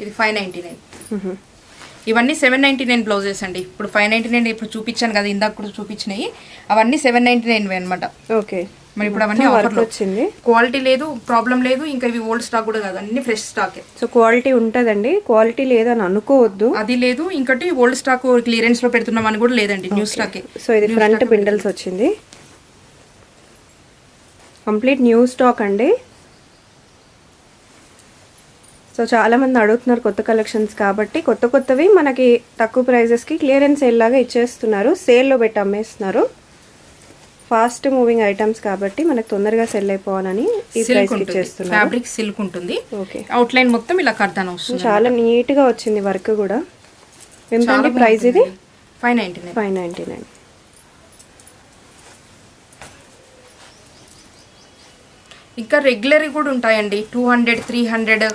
ఇది 599. ఇవన్నీ 799 బ్లౌజెస్ అండి. ఇప్పుడు 599 ఇప్పుడు చూపించాను కదా, ఇందాక కూడా చూపించినాయి, అవన్నీ 799 అనమాట. ఓకే, మరి ఇప్పుడు అవన్నీ ఆఫర్లో వచ్చింది. క్వాలిటీ లేదు, ప్రాబ్లం లేదు, ఇంకా ఇవి ఓల్డ్ స్టాక్ కూడా కాదు, అన్ని ఫ్రెష్ స్టాకే. సో క్వాలిటీ ఉంటుందండి, క్వాలిటీ లేదని అనుకోవద్దు. అది లేదు, ఇంకటి ఓల్డ్ స్టాక్ క్లియరెన్స్ లో పెడుతున్నాం అని కూడా లేదండి, న్యూ స్టాకే. సో ఇది ఫ్రంట్ బిండల్స్ వచ్చింది, కంప్లీట్ న్యూ స్టాక్ అండి. సో చాలామంది అడుగుతున్నారు కొత్త కలెక్షన్స్ కాబట్టి, కొత్తవి మనకి తక్కువ ప్రైజెస్కి క్లియరెన్స్ సేల్ లాగా ఇచ్చేస్తున్నారు, సేల్లో పెట్టి అమ్మేస్తున్నారు. ఫాస్ట్ మూవింగ్ ఐటమ్స్ కాబట్టి మనకు తొందరగా సెల్ అయిపోవాలని ఈ ప్రైస్ ఇచ్చేస్తున్నారు. ఫ్యాబ్రిక్ సిల్క్ ఉంటుంది. ఓకే, అవుట్ లైన్ మొత్తం ఇలా కర్దాన వస్తుంది, చాలా నీట్గా వచ్చింది వర్క్ కూడా. ఎంత ప్రైస్ ఇది? 599. ఇంకా రెగ్యులర్ కూడా ఉంటాయండి, 200, 300,